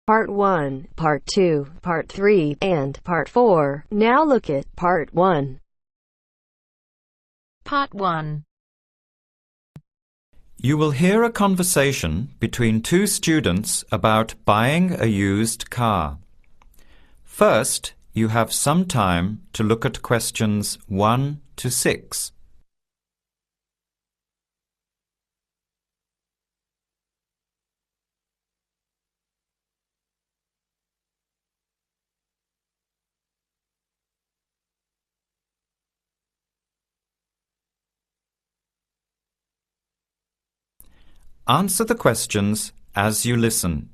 Part 1, Part 2, Part 3, and Part 4. Now look at Part 1. Part 1. You will hear a conversation between two students about buying a used car. First, you have some time to look at questions 1 to 6. Answer the questions as you listen.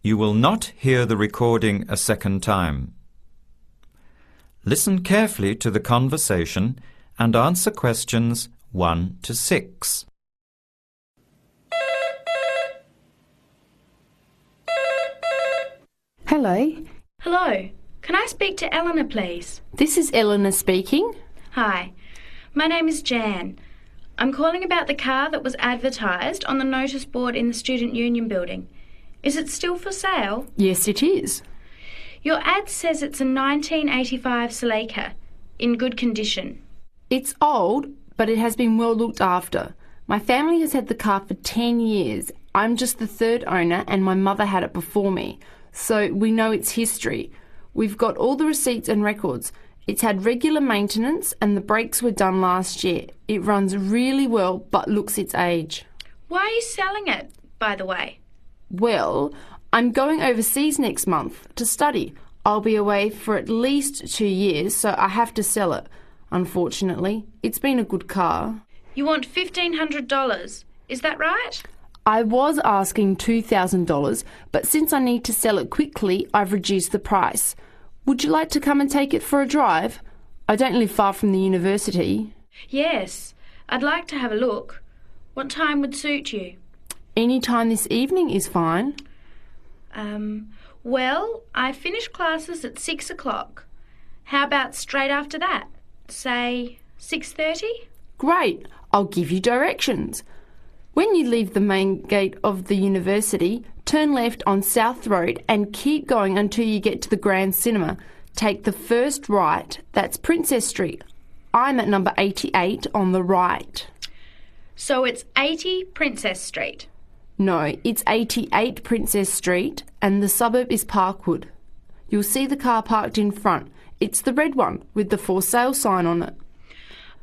You will not hear the recording a second time. Listen carefully to the conversation and answer questions 1 to 6. Hello, Hello, can I speak to Eleanor, please? this is Eleanor speaking. Hi, my name is Jan. I'm calling about the car that was advertised on the notice board in the Student Union building. Is it still for sale? Yes, it is. Your ad says it's a 1985 Celica, in good condition. It's old, but it has been well looked after. My family has had the car for 10 years. I'm just the third owner and my mother had it before me, so we know its history. We've got all the receipts and records. It's had regular maintenance and the brakes were done last year. It runs really well but looks its age. Why are you selling it, by the way? Well, I'm going overseas next month to study. I'll be away for at least 2 years, so I have to sell it. Unfortunately, it's been a good car. You want $1,500, is that right? I was asking $2,000, but since I need to sell it quickly, I've reduced the price. Would you like to come and take it for a drive? I don't live far from the university. Yes, I'd like to have a look. What time would suit you? Any time this evening is fine. Well, I finish classes at 6 o'clock. How about straight after that? Say 6:30? Great, I'll give you directions. When you leave the main gate of the university, turn left on South Road and keep going until you get to the Grand Cinema. Take the first right, that's Princess Street. I'm at number 88 on the right. So it's 80 Princess Street. No, it's 88 Princess Street and the suburb is Parkwood. You'll see the car parked in front. It's the red one with the for sale sign on it.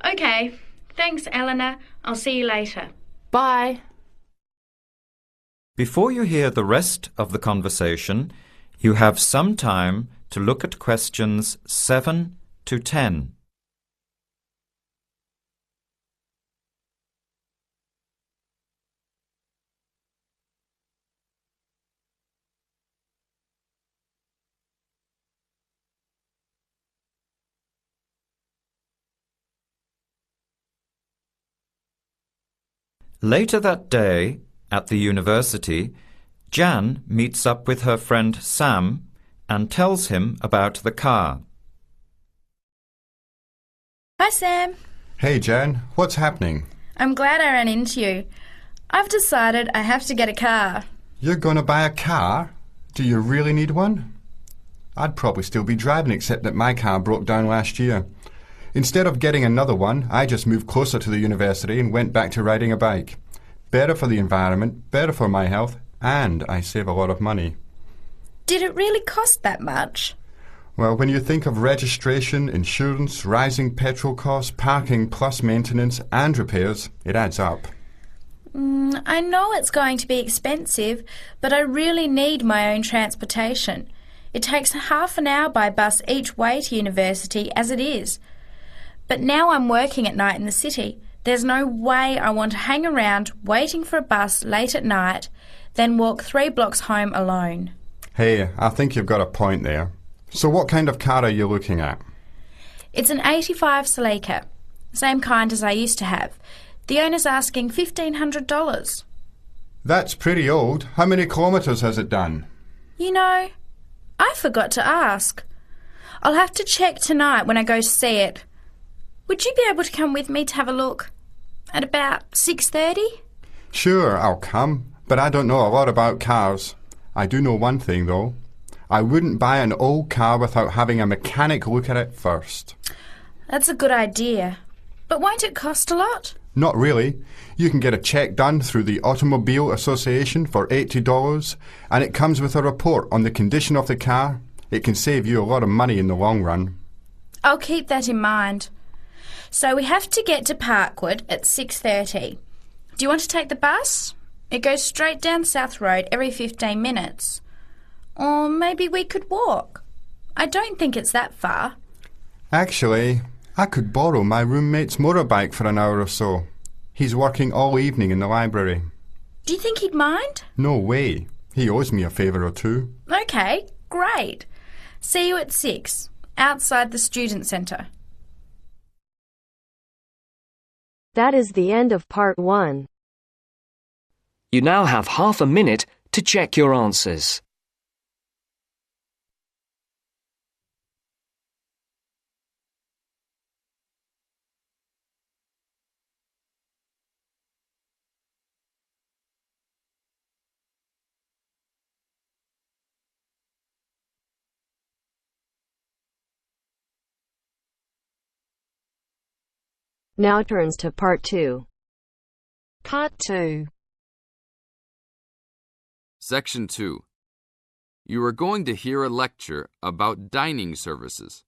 Okay, thanks Eleanor. I'll see you later. Bye. Before you hear the rest of the conversation, you have some time to look at questions 7 to 10. Later that day, at the university, Jan meets up with her friend Sam and tells him about the car. Hi, Sam. Hey, Jan. What's happening? I'm glad I ran into you. I've decided I have to get a car. You're going to buy a car? Do you really need one? I'd probably still be driving, except that my car broke down last year. Instead of getting another one, I just moved closer to the university and went back to riding a bike. Better for the environment, better for my health, and I save a lot of money. Did it really cost that much? Well, when you think of registration, insurance, rising petrol costs, parking plus maintenance and repairs, it adds up. I know it's going to be expensive, but I really need my own transportation. It takes half an hour by bus each way to university as it is. But now I'm working at night in the city. There's no way I want to hang around waiting for a bus late at night, then walk 3 blocks home alone. Hey, I think you've got a point there. So what kind of car are you looking at? It's an 85 Celica, same kind as I used to have. The owner's asking $1,500. That's pretty old. How many kilometres has it done? You know, I forgot to ask. I'll have to check tonight when I go to see it. Would you be able to come with me to have a look? At about 6:30? Sure, I'll come, but I don't know a lot about cars. I do know one thing, though. I wouldn't buy an old car without having a mechanic look at it first. That's a good idea. But won't it cost a lot? Not really. You can get a check done through the Automobile Association for $80, and it comes with a report on the condition of the car. It can save you a lot of money in the long run. I'll keep that in mind. So we have to get to Parkwood at 6:30. Do you want to take the bus? It goes straight down South Road every 15 minutes. Or maybe we could walk. I don't think it's that far. Actually, I could borrow my roommate's motorbike for an hour or so. He's working all evening in the library. Do you think he'd mind? No way. He owes me a favour or two. Okay, great. See you at 6, outside the student centre. That is the end of part 1. You now have half a minute to check your answers. Now turns to part 2. Part 2. Section 2. You are going to hear a lecture about dining services.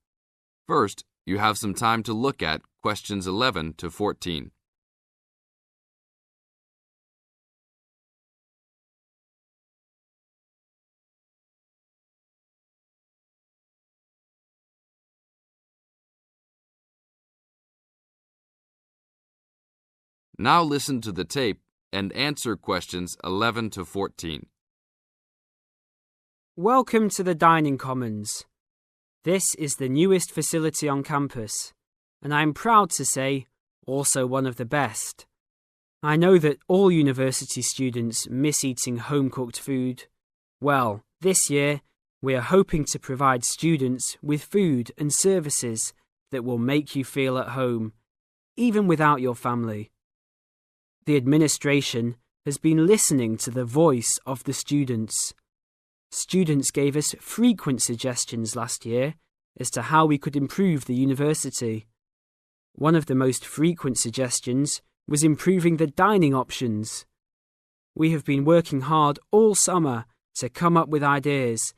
First, you have some time to look at questions 11 to 14. Now listen to the tape and answer questions 11 to 14. Welcome to the Dining Commons. This is the newest facility on campus, and I'm proud to say, also one of the best. I know that all university students miss eating home-cooked food. Well, this year, we are hoping to provide students with food and services that will make you feel at home, even without your family. The administration has been listening to the voice of the students. Students gave us frequent suggestions last year as to how we could improve the university. One of the most frequent suggestions was improving the dining options. We have been working hard all summer to come up with ideas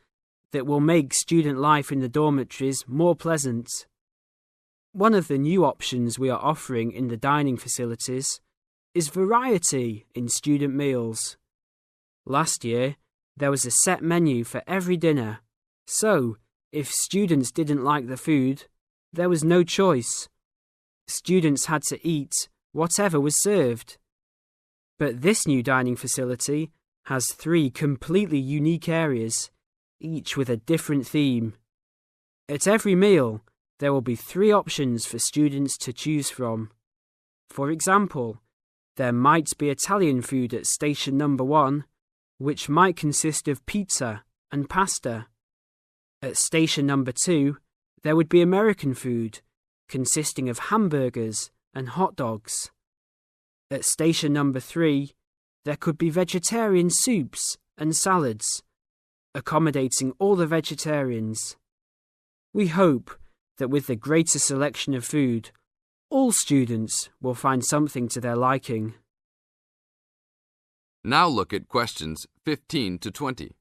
that will make student life in the dormitories more pleasant. One of the new options we are offering in the dining facilities is variety in student meals. Last year, there was a set menu for every dinner, so if students didn't like the food, there was no choice. Students had to eat whatever was served. But this new dining facility has 3 completely unique areas, each with a different theme. At every meal, there will be 3 options for students to choose from. For example, there might be Italian food at station number 1, which might consist of pizza and pasta. At station number 2, there would be American food, consisting of hamburgers and hot dogs. At station number 3, there could be vegetarian soups and salads, accommodating all the vegetarians. We hope that with the greater selection of food, all students will find something to their liking. Now look at questions 15 to 20.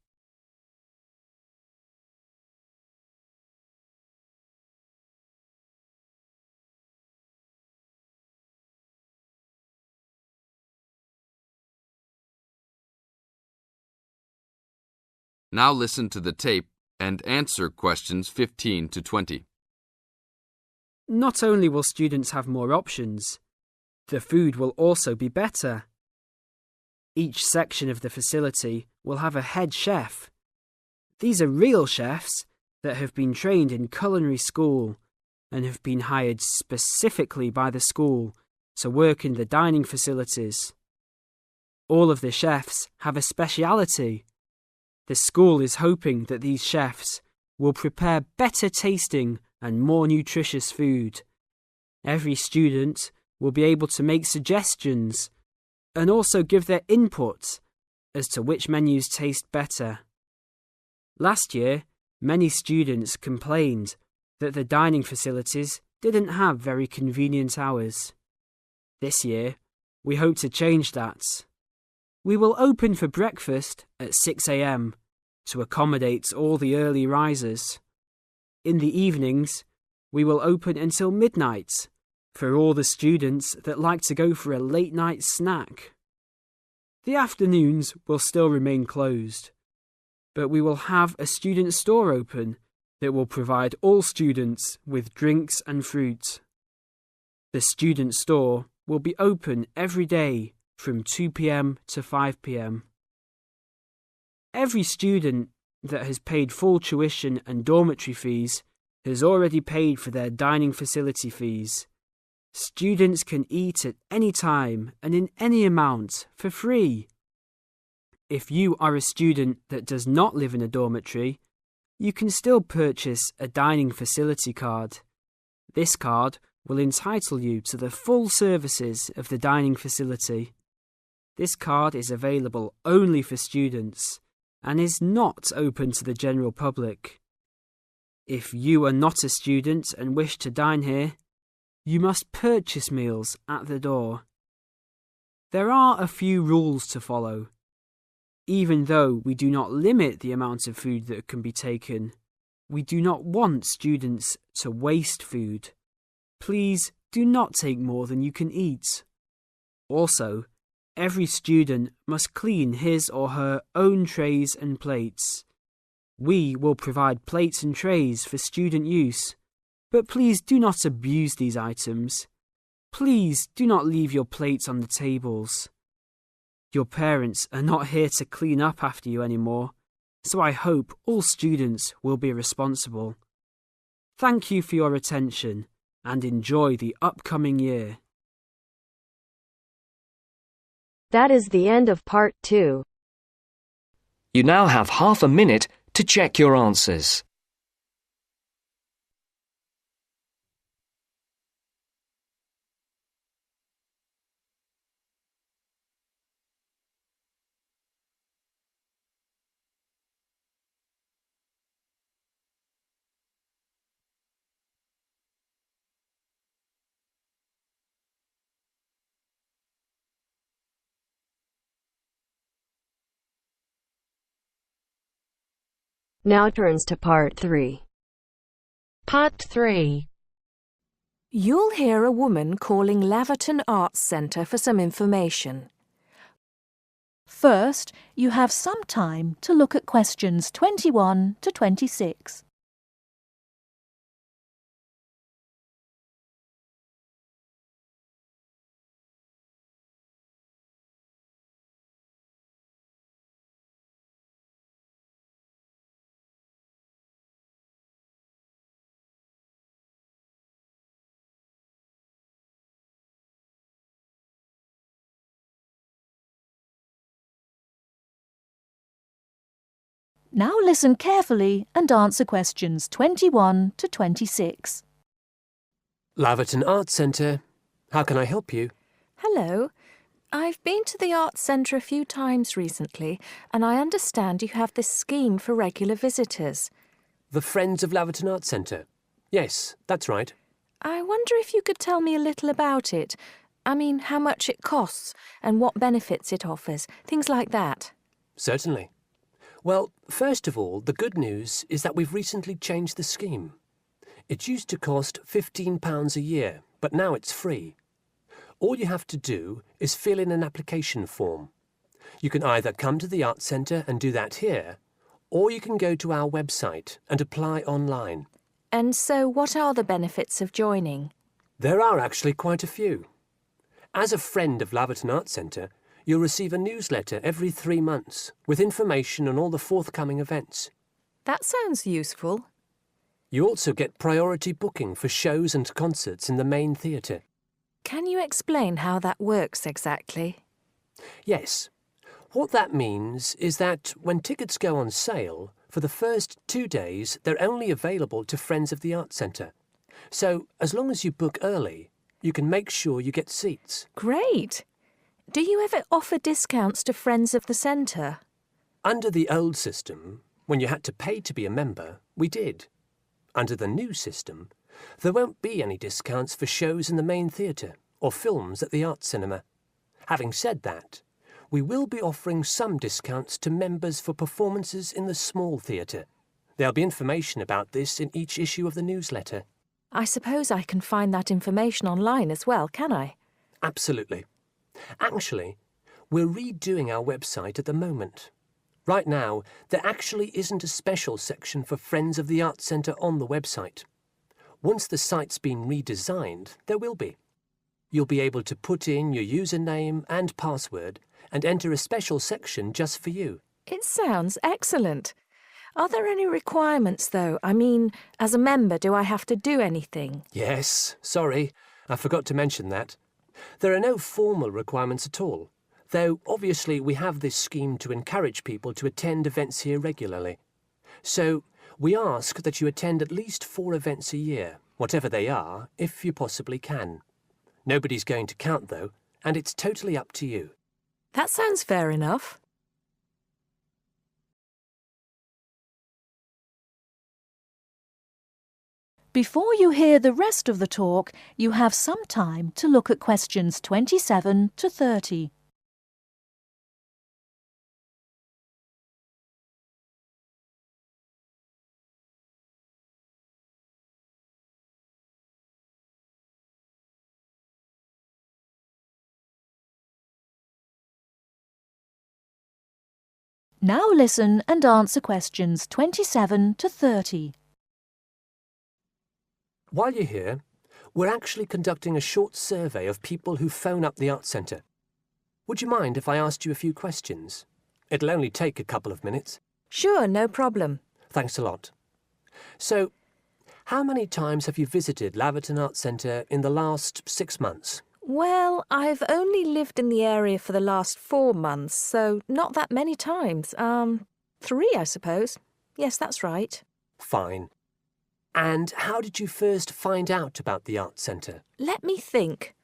Now listen to the tape and answer questions 15 to 20. Not only will students have more options, the food will also be better. Each section of the facility will have a head chef. These are real chefs that have been trained in culinary school and have been hired specifically by the school to work in the dining facilities. All of the chefs have a speciality. The school is hoping that these chefs will prepare better tasting and more nutritious food. Every student will be able to make suggestions and also give their input as to which menus taste better. Last year, many students complained that the dining facilities didn't have very convenient hours. This year, we hope to change that. We will open for breakfast at 6 a.m. to accommodate all the early risers. In the evenings, we will open until midnight for all the students that like to go for a late night snack. The afternoons will still remain closed, but we will have a student store open that will provide all students with drinks and fruit. The student store will be open every day from 2 p.m. to 5 p.m. Every student that has paid full tuition and dormitory fees has already paid for their dining facility fees. Students can eat at any time and in any amount for free. If you are a student that does not live in a dormitory, you can still purchase a dining facility card. This card will entitle you to the full services of the dining facility. This card is available only for students and is not open to the general public. If you are not a student and wish to dine here, you must purchase meals at the door. There are a few rules to follow. Even though we do not limit the amount of food that can be taken, we do not want students to waste food. Please do not take more than you can eat. Also, every student must clean his or her own trays and plates. We will provide plates and trays for student use, but please do not abuse these items. Please do not leave your plates on the tables. Your parents are not here to clean up after you anymore, so I hope all students will be responsible. Thank you for your attention and enjoy the upcoming year. That is the end of part 2. You now have half a minute to check your answers. Now turns to part 3. Part 3. You'll hear a woman calling Laverton Arts Centre for some information. First, you have some time to look at questions 21 to 26. Now listen carefully and answer questions 21 to 26. Laverton Arts Centre. How can I help you? Hello. I've been to the Arts Centre a few times recently, and I understand you have this scheme for regular visitors. The Friends of Laverton Arts Centre. Yes, that's right. I wonder if you could tell me a little about it. I mean, how much it costs and what benefits it offers, things like that. Certainly. Well, first of all, the good news is that we've recently changed the scheme. It used to cost £15 a year, but now it's free. All you have to do is fill in an application form. You can either come to the Arts Centre and do that here, or you can go to our website and apply online. And so what are the benefits of joining? There are actually quite a few. As a friend of Laverton Arts Centre, you'll receive a newsletter every 3 months with information on all the forthcoming events. That sounds useful. You also get priority booking for shows and concerts in the main theatre. Can you explain how that works exactly? Yes. What that means is that when tickets go on sale, for the first 2 days they're only available to friends of the Arts Centre. So as long as you book early, you can make sure you get seats. Great! Do you ever offer discounts to friends of the centre? Under the old system, When you had to pay to be a member, we did. Under the new system, there won't be any discounts for shows in the main theatre or films at the Arts Cinema. Having said that, we will be offering some discounts to members for performances in the small theatre. There'll be information about this in each issue of the newsletter. I suppose I can find that information online as well, can I? Absolutely. Actually, we're redoing our website at the moment. Right now, there actually isn't a special section for Friends of the Arts Centre on the website. Once the site's been redesigned, there will be. You'll be able to put in your username and password and enter a special section just for you. It sounds excellent. Are there any requirements, though? I mean, as a member, do I have to do anything? Yes, sorry, I forgot to mention that. There are no formal requirements at all, though obviously we have this scheme to encourage people to attend events here regularly. So we ask that you attend at least 4 events a year, whatever they are, if you possibly can. Nobody's going to count, though, and it's totally up to you. That sounds fair enough. Before you hear the rest of the talk, you have some time to look at questions 27 to 30. Now listen and answer questions 27 to 30. While you're here, we're actually conducting a short survey of people who phone up the Arts Centre. Would you mind if I asked you a few questions? It'll only take a couple of minutes. Sure, no problem. Thanks a lot. So, how many times have you visited Laverton Arts Centre in the last 6 months? Well, I've only lived in the area for the last 4 months, so not that many times. 3, I suppose. Yes, that's right. Fine. And how did you first find out about the Arts Centre? Let me think.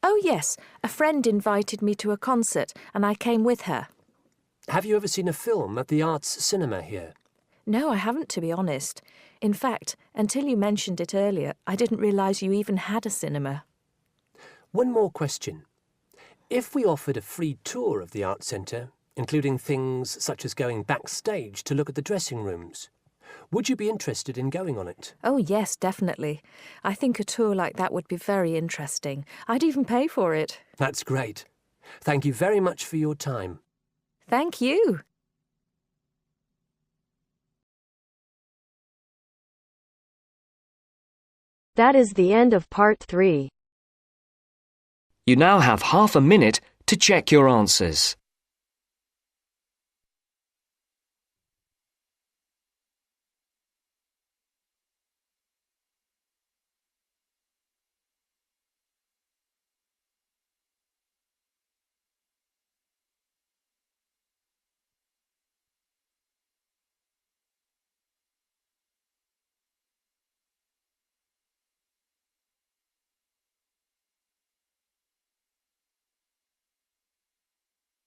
Oh, yes, a friend invited me to a concert, and I came with her. Have you ever seen a film at the Arts Cinema here? No, I haven't, to be honest. In fact, until you mentioned it earlier, I didn't realise you even had a cinema. One more question. If we offered a free tour of the Arts Centre, including things such as going backstage to look at the dressing rooms, would you be interested in going on it? Oh, yes, definitely. I think a tour like that would be very interesting. I'd even pay for it. That's great. Thank you very much for your time. Thank you. That is the end of part 3. You now have half a minute to check your answers.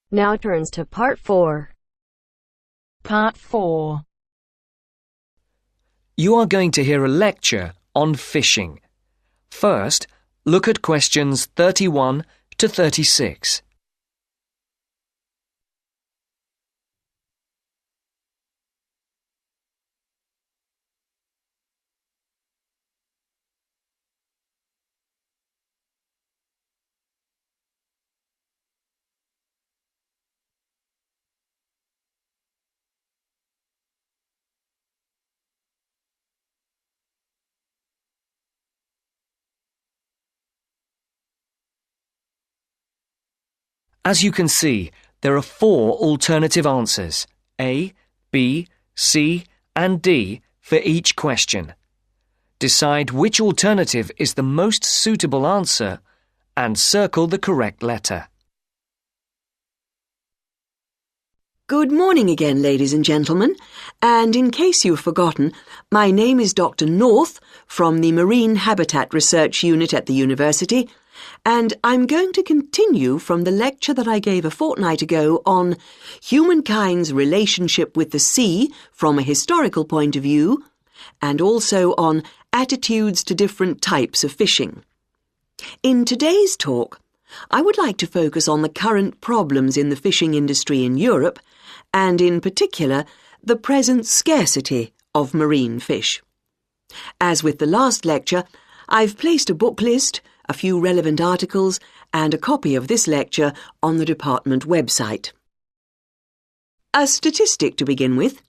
Now turns to part 4. Part 4. You are going to hear a lecture on fishing. First, look at questions 31 to 36. As you can see, there are 4 alternative answers, A, B, C, and D, for each question. Decide which alternative is the most suitable answer and circle the correct letter. Good morning again, ladies and gentlemen. And in case you've forgotten, my name is Dr. North from the Marine Habitat Research Unit at the university, and I'm going to continue from the lecture that I gave a fortnight ago on humankind's relationship with the sea from a historical point of view, and also on attitudes to different types of fishing. In today's talk, I would like to focus on the current problems in the fishing industry in Europe, and in particular, the present scarcity of marine fish. As with the last lecture, I've placed a book list, a few relevant articles, and a copy of this lecture on the department website. A statistic to begin with.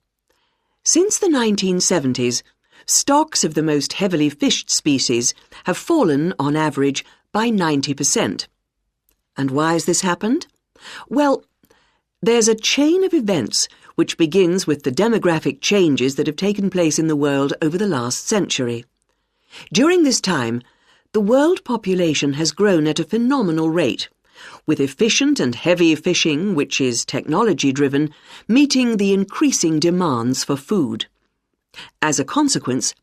Since the 1970s, stocks of the most heavily fished species have fallen, on average, by 90%. And why has this happened? Well, there's a chain of events which begins with the demographic changes that have taken place in the world over the last century. During this time, the world population has grown at a phenomenal rate, with efficient and heavy fishing, which is technology-driven, meeting the increasing demands for food. As a consequence,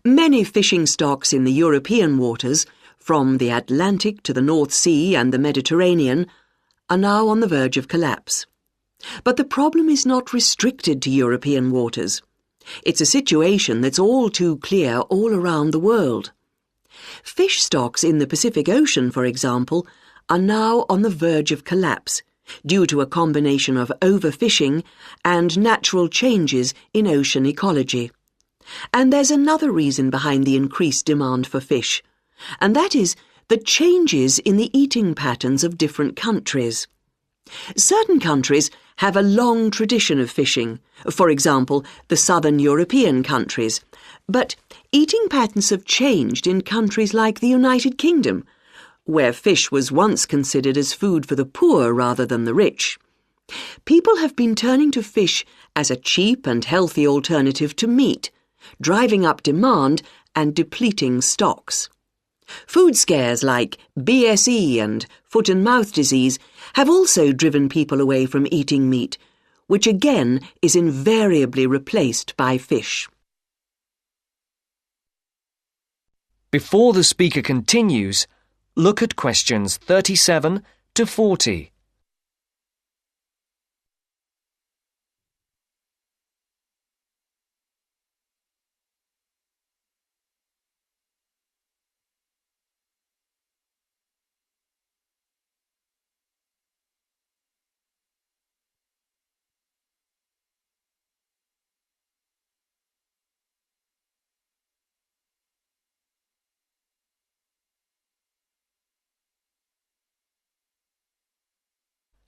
many fishing stocks in the European waters, from the Atlantic to the North Sea and the Mediterranean, are now on the verge of collapse. But the problem is not restricted to European waters. It's a situation that's all too clear all around the world. Fish stocks in the Pacific Ocean, for example, are now on the verge of collapse due to a combination of overfishing and natural changes in ocean ecology. And there's another reason behind the increased demand for fish, and that is the changes in the eating patterns of different countries. Certain countries have a long tradition of fishing, for example, the southern European countries, but eating patterns have changed in countries like the United Kingdom, where fish was once considered as food for the poor rather than the rich. People have been turning to fish as a cheap and healthy alternative to meat, driving up demand and depleting stocks. Food scares like BSE and foot and mouth disease have also driven people away from eating meat, which again is invariably replaced by fish. Before the speaker continues, look at questions 37 to 40.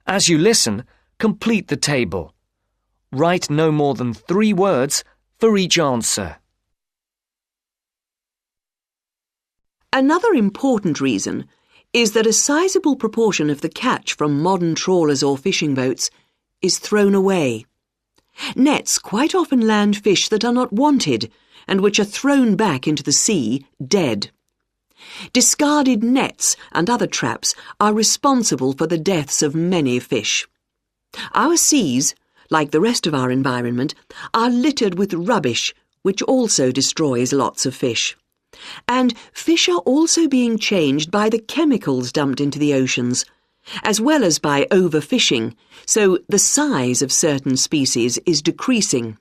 As you listen, complete the table. Write no more than 3 words for each answer. Another important reason is that a sizable proportion of the catch from modern trawlers or fishing boats is thrown away. Nets quite often land fish that are not wanted and which are thrown back into the sea dead. Discarded nets and other traps are responsible for the deaths of many fish. Our seas, like the rest of our environment, are littered with rubbish, which also destroys lots of fish. And fish are also being changed by the chemicals dumped into the oceans, as well as by overfishing, so the size of certain species is decreasing.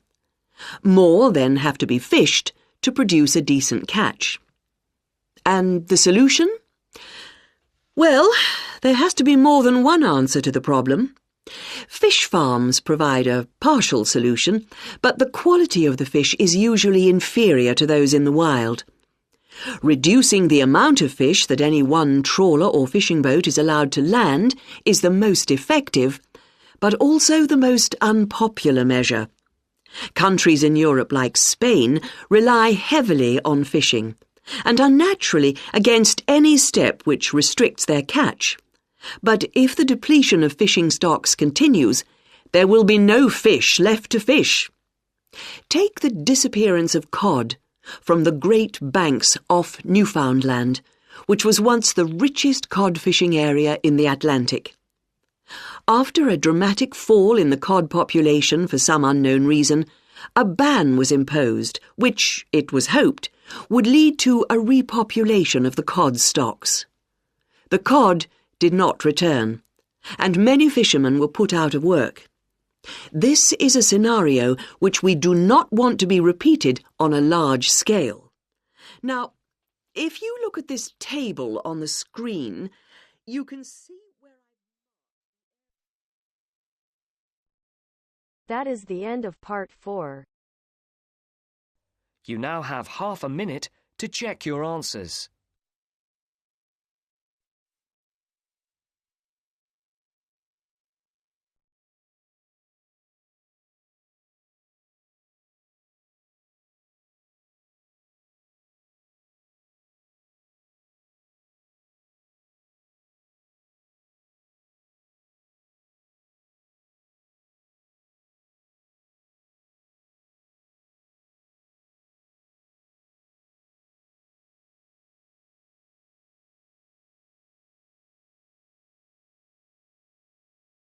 More then have to be fished to produce a decent catch. And the solution? Well, there has to be more than one answer to the problem. Fish farms provide a partial solution, but the quality of the fish is usually inferior to those in the wild. Reducing the amount of fish that any one trawler or fishing boat is allowed to land is the most effective, but also the most unpopular measure. Countries in Europe like Spain rely heavily on fishing, and are naturally against any step which restricts their catch. But if the depletion of fishing stocks continues, there will be no fish left to fish. Take the disappearance of cod from the Great Banks off Newfoundland, which was once the richest cod fishing area in the Atlantic. After a dramatic fall in the cod population for some unknown reason, a ban was imposed, which, it was hoped, would lead to a repopulation of the cod stocks. The cod did not return, and many fishermen were put out of work. This is a scenario which we do not want to be repeated on a large scale. Now, if you look at this table on the screen, you can see where That is the end of part 4. You now have half a minute to check your answers.